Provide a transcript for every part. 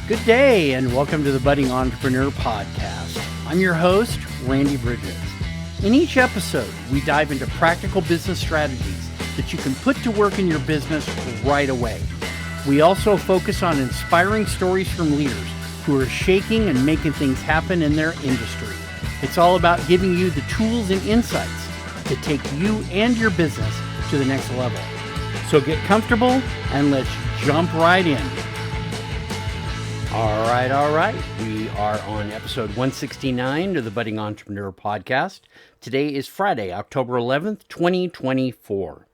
Good day and welcome to the Budding Entrepreneur Podcast. I'm your host, Randy Bridges. In each episode, we dive into practical business strategies that you can put to work in your business right away. We also focus on inspiring stories from leaders who are shaking and making things happen in their industry. It's all about giving you the tools and insights to take you and your business to the next level. So get comfortable and let's jump right in. All right. We are on episode 169 of the Budding Entrepreneur Podcast. Today is Friday, October 11th, 2024.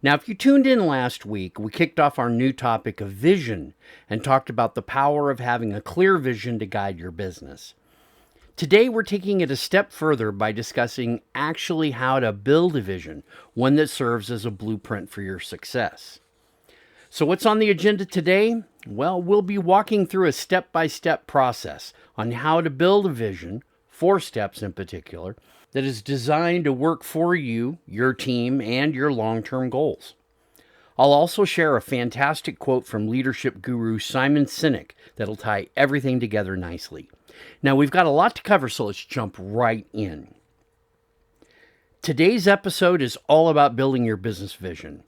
Now, if you tuned in last week, we kicked off our new topic of vision and talked about the power of having a clear vision to guide your business. Today, we're taking it a step further by discussing actually how to build a vision, one that serves as a blueprint for your success. So what's on the agenda today? Well, we'll be walking through a step-by-step process on how to build a vision, 4 steps in particular, that is designed to work for you, your team, and your long-term goals. I'll also share a fantastic quote from leadership guru Simon Sinek that'll tie everything together nicely. Now, we've got a lot to cover, so let's jump right in. Today's episode is all about building your business vision.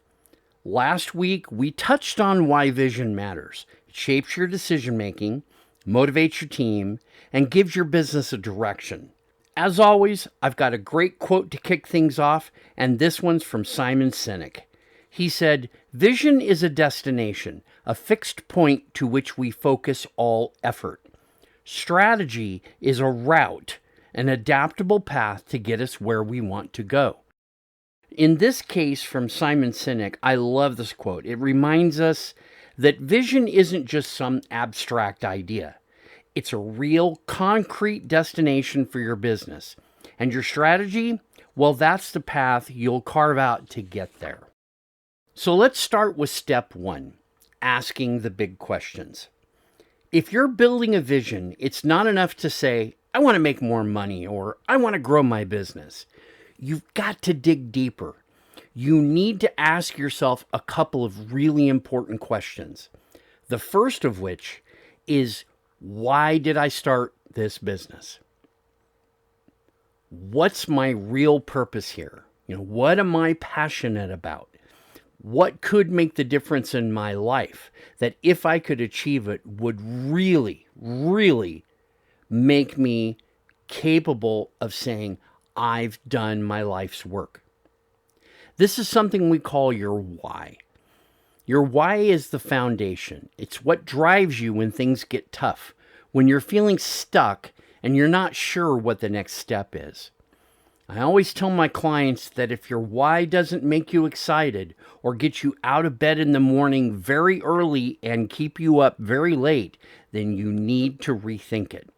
Last week, we touched on why vision matters. It shapes your decision-making, motivates your team, and gives your business a direction. As always, I've got a great quote to kick things off, and this one's from Simon Sinek. He said, "Vision is a destination, a fixed point to which we focus all effort. Strategy is a route, an adaptable path to get us where we want to go." In this case from Simon Sinek, I love this quote. It reminds us that vision isn't just some abstract idea. It's a real, concrete destination for your business. And your strategy, well, that's the path you'll carve out to get there. So let's start with step 1, asking the big questions. If you're building a vision, it's not enough to say, "I want to make more money," or "I want to grow my business." You've got to dig deeper. You need to ask yourself a couple of really important questions. The first of which is, why did I start this business? What's my real purpose here? What am I passionate about? What could make the difference in my life that if I could achieve it would really, really make me capable of saying, I've done my life's work? This is something we call your why. Your why is the foundation. It's what drives you when things get tough, when you're feeling stuck and you're not sure what the next step is. I always tell my clients that if your why doesn't make you excited or get you out of bed in the morning very early and keep you up very late, then you need to rethink it.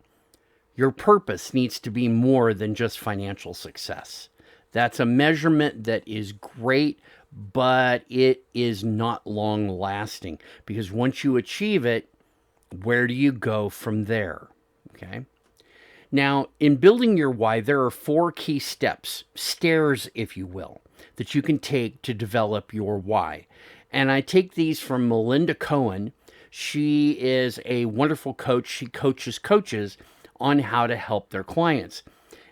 Your purpose needs to be more than just financial success. That's a measurement that is great, but it is not long lasting because once you achieve it, where do you go from there? Okay. Now, in building your why, there are 4 key steps, stairs, if you will, that you can take to develop your why. And I take these from Melinda Cohen. She is a wonderful coach. She coaches coaches on how to help their clients.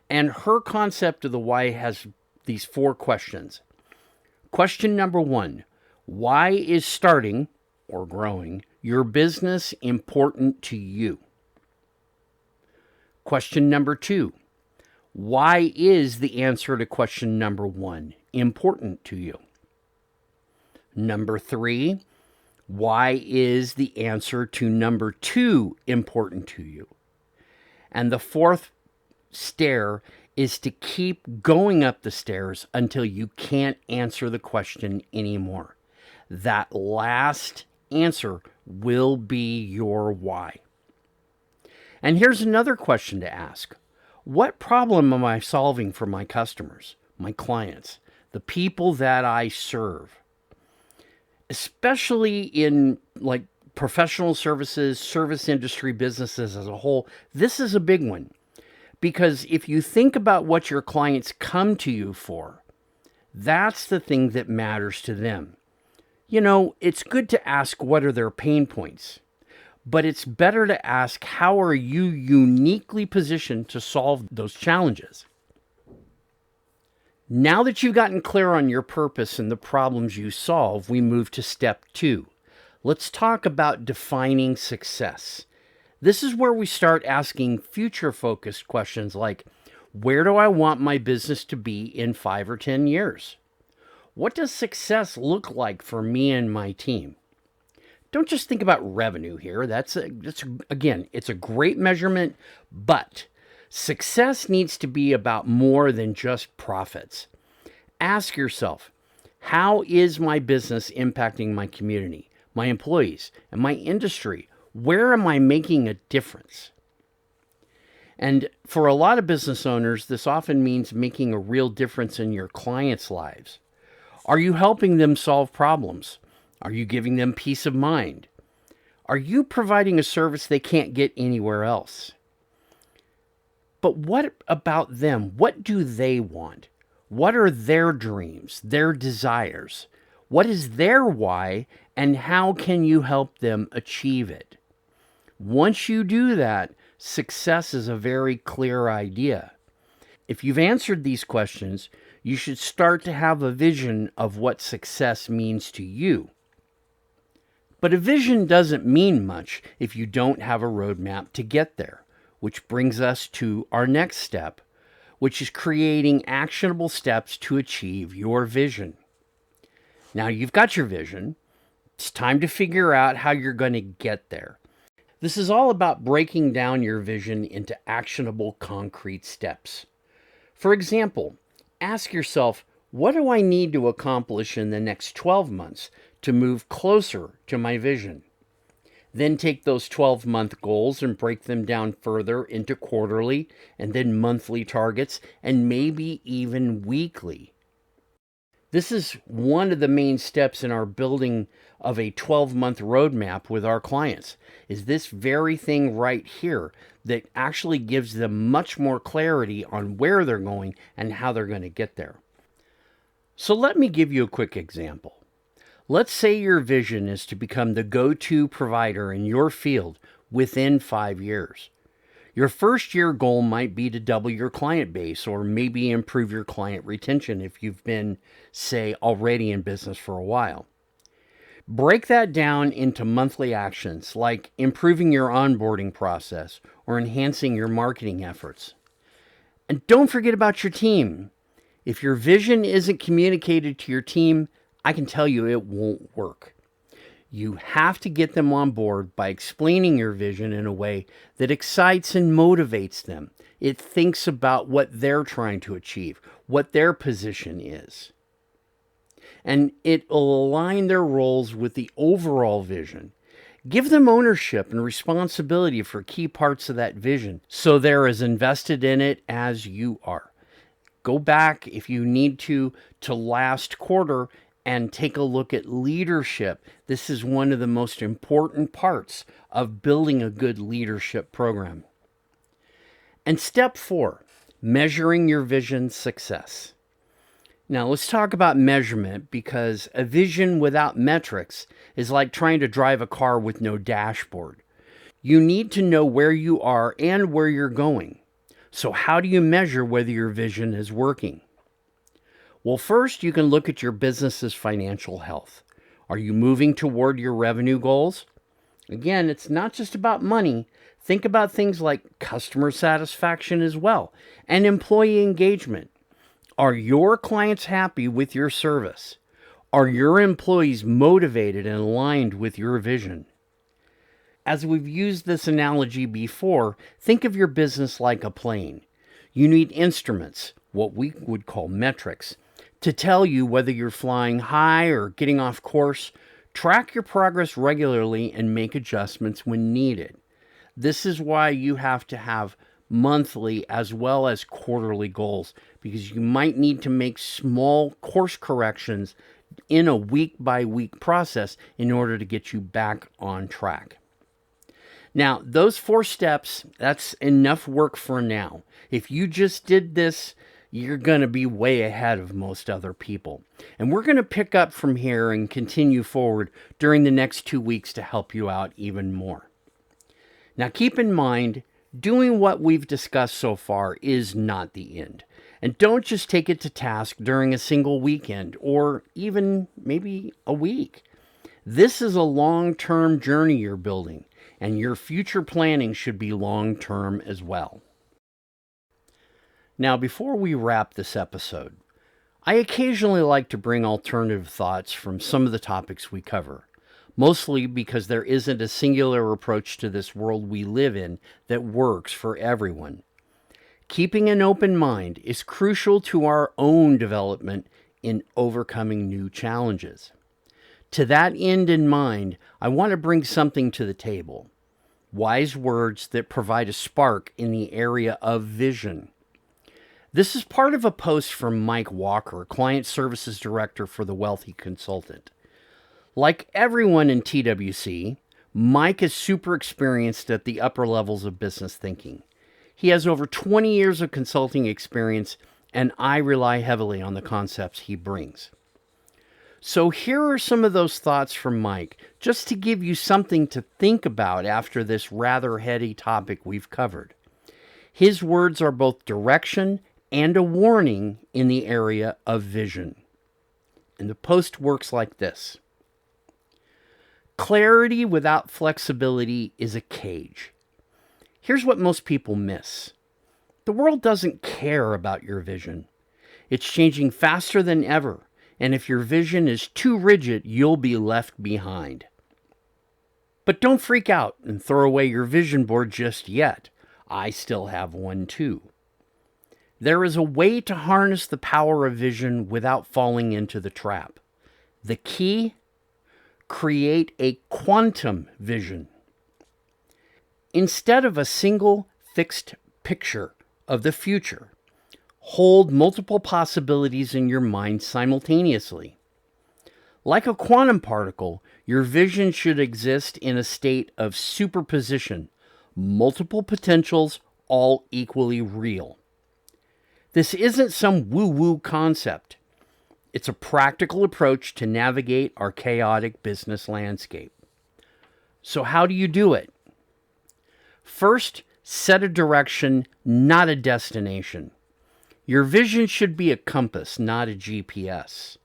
And her concept of the why has these 4 questions. Question number 1, why is starting or growing your business important to you? Question number 2, why is the answer to question number 1 important to you? Number 3, why is the answer to number 2 important to you? And the 4th stair is to keep going up the stairs until you can't answer the question anymore. That last answer will be your why. And here's another question to ask. What problem am I solving for my customers, my clients, the people that I serve? Especially in professional services, service industry businesses as a whole, this is a big one. Because if you think about what your clients come to you for, that's the thing that matters to them. It's good to ask what are their pain points, but it's better to ask, how are you uniquely positioned to solve those challenges? Now that you've gotten clear on your purpose and the problems you solve, we move to step 2. Let's talk about defining success. This is where we start asking future-focused questions like, where do I want my business to be in 5 or 10 years? What does success look like for me and my team? Don't just think about revenue here. Again, it's a great measurement, but success needs to be about more than just profits. Ask yourself, how is my business impacting my community, my employees, and my industry? Where am I making a difference? And for a lot of business owners, this often means making a real difference in your clients' lives. Are you helping them solve problems? Are you giving them peace of mind? Are you providing a service they can't get anywhere else? But what about them? What do they want? What are their dreams, their desires? What is their why, and how can you help them achieve it? Once you do that, success is a very clear idea. If you've answered these questions, you should start to have a vision of what success means to you. But a vision doesn't mean much if you don't have a roadmap to get there, which brings us to our next step, which is creating actionable steps to achieve your vision. Now you've got your vision. It's time to figure out how you're going to get there. This is all about breaking down your vision into actionable, concrete steps. For example, ask yourself, what do I need to accomplish in the next 12 months to move closer to my vision? Then take those 12-month goals and break them down further into quarterly and then monthly targets, and maybe even weekly. This is one of the main steps in our building of a 12-month roadmap with our clients, is this very thing right here that actually gives them much more clarity on where they're going and how they're going to get there. So let me give you a quick example. Let's say your vision is to become the go-to provider in your field within 5 years. Your first year goal might be to double your client base or maybe improve your client retention if you've been, say, already in business for a while. Break that down into monthly actions like improving your onboarding process or enhancing your marketing efforts. And don't forget about your team. If your vision isn't communicated to your team, I can tell you it won't work. You have to get them on board by explaining your vision in a way that excites and motivates them. It thinks about what they're trying to achieve, what their position is. And it will align their roles with the overall vision. Give them ownership and responsibility for key parts of that vision so they're as invested in it as you are. Go back if you need to last quarter and take a look at leadership. This is one of the most important parts of building a good leadership program. And step 4, measuring your vision's success. Now let's talk about measurement, because a vision without metrics is like trying to drive a car with no dashboard. You need to know where you are and where you're going. So how do you measure whether your vision is working? Well, first, you can look at your business's financial health. Are you moving toward your revenue goals? Again, it's not just about money. Think about things like customer satisfaction as well, and employee engagement. Are your clients happy with your service? Are your employees motivated and aligned with your vision? As we've used this analogy before, think of your business like a plane. You need instruments, what we would call metrics, to tell you whether you're flying high or getting off course. Track your progress regularly and make adjustments when needed. This is why you have to have monthly as well as quarterly goals, because you might need to make small course corrections in a week-by-week process in order to get you back on track. Now, those 4 steps, that's enough work for now. If you just did this, you're going to be way ahead of most other people. And we're going to pick up from here and continue forward during the next 2 weeks to help you out even more. Now, keep in mind, doing what we've discussed so far is not the end. And don't just take it to task during a single weekend or even maybe a week. This is a long term journey you're building, and your future planning should be long term as well. Now, before we wrap this episode, I occasionally like to bring alternative thoughts from some of the topics we cover, mostly because there isn't a singular approach to this world we live in that works for everyone. Keeping an open mind is crucial to our own development in overcoming new challenges. To that end in mind, I want to bring something to the table. Wise words that provide a spark in the area of vision. This is part of a post from Mike Walker, Client Services Director for The Wealthy Consultant. Like everyone in TWC, Mike is super experienced at the upper levels of business thinking. He has over 20 years of consulting experience, and I rely heavily on the concepts he brings. So here are some of those thoughts from Mike, just to give you something to think about after this rather heady topic we've covered. His words are both direction and a warning in the area of vision. And the post works like this. Clarity without flexibility is a cage. Here's what most people miss. The world doesn't care about your vision. It's changing faster than ever, and if your vision is too rigid, you'll be left behind. But don't freak out and throw away your vision board just yet. I still have one too. There is a way to harness the power of vision without falling into the trap. The key? Create a quantum vision. Instead of a single fixed picture of the future, hold multiple possibilities in your mind simultaneously. Like a quantum particle, your vision should exist in a state of superposition, multiple potentials, all equally real. This isn't some woo-woo concept. It's a practical approach to navigate our chaotic business landscape. So how do you do it? First, set a direction, not a destination. Your vision should be a compass, not a GPS.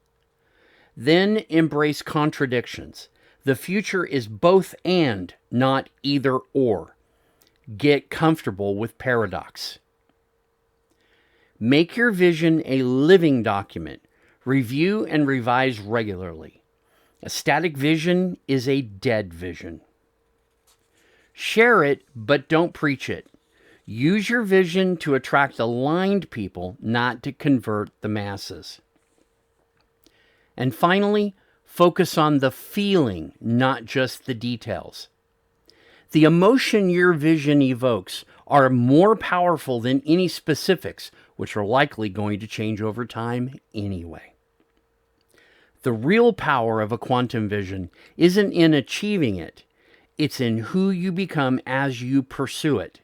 Then embrace contradictions. The future is both and, not either or. Get comfortable with paradox. Make your vision a living document. Review and revise regularly. A static vision is a dead vision. Share it, but don't preach it. Use your vision to attract aligned people, not to convert the masses. And finally, focus on the feeling, not just the details. The emotion your vision evokes are more powerful than any specifics, which are likely going to change over time anyway. The real power of a quantum vision isn't in achieving it. It's in who you become as you pursue it.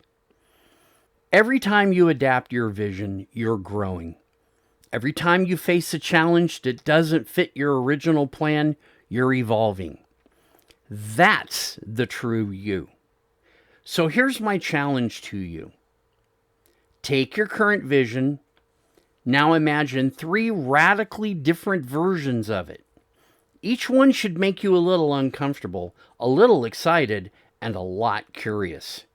Every time you adapt your vision, you're growing. Every time you face a challenge that doesn't fit your original plan, you're evolving. That's the true you. So here's my challenge to you. Take your current vision. Now imagine 3 radically different versions of it. Each one should make you a little uncomfortable, a little excited, and a lot curious.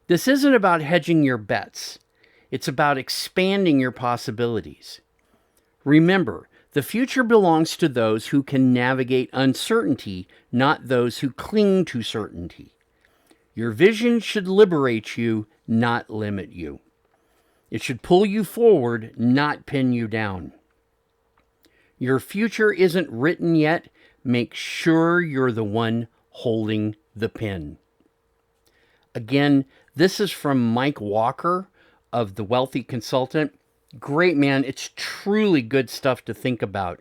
This isn't about hedging your bets. It's about expanding your possibilities. Remember, the future belongs to those who can navigate uncertainty, not those who cling to certainty. Your vision should liberate you, not limit you. It should pull you forward, not pin you down. Your future isn't written yet. Make sure you're the one holding the pen. Again, this is from Mike Walker of The Wealthy Consultant. Great man. It's truly good stuff to think about.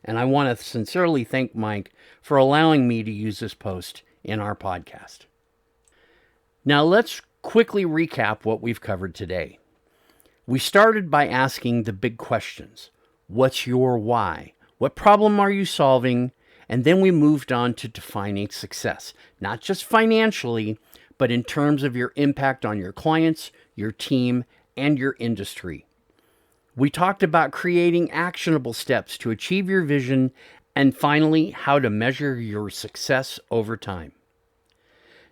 And I want to sincerely thank Mike for allowing me to use this post in our podcast. Now let's quickly recap what we've covered today. We started by asking the big questions. What's your why? What problem are you solving? And then we moved on to defining success, not just financially, but in terms of your impact on your clients, your team, and your industry. We talked about creating actionable steps to achieve your vision, and finally, how to measure your success over time.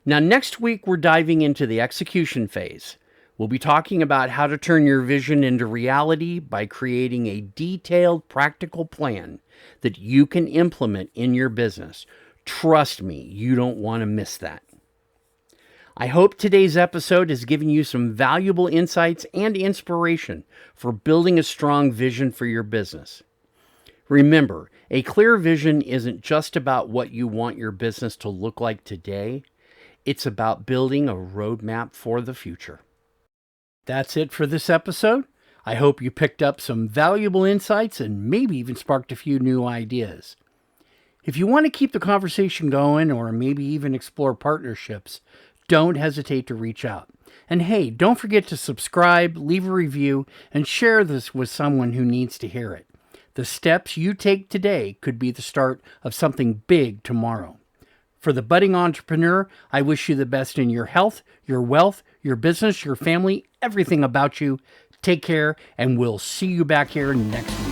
Now, next week, we're diving into the execution phase. We'll be talking about how to turn your vision into reality by creating a detailed, practical plan that you can implement in your business. Trust me, you don't want to miss that. I hope today's episode has given you some valuable insights and inspiration for building a strong vision for your business. Remember, a clear vision isn't just about what you want your business to look like today. It's about building a roadmap for the future. That's it for this episode. I hope you picked up some valuable insights and maybe even sparked a few new ideas. If you want to keep the conversation going or maybe even explore partnerships, don't hesitate to reach out. And hey, don't forget to subscribe, leave a review, and share this with someone who needs to hear it. The steps you take today could be the start of something big tomorrow. For the budding entrepreneur, I wish you the best in your health, your wealth, your business, your family, everything about you. Take care, and we'll see you back here next week.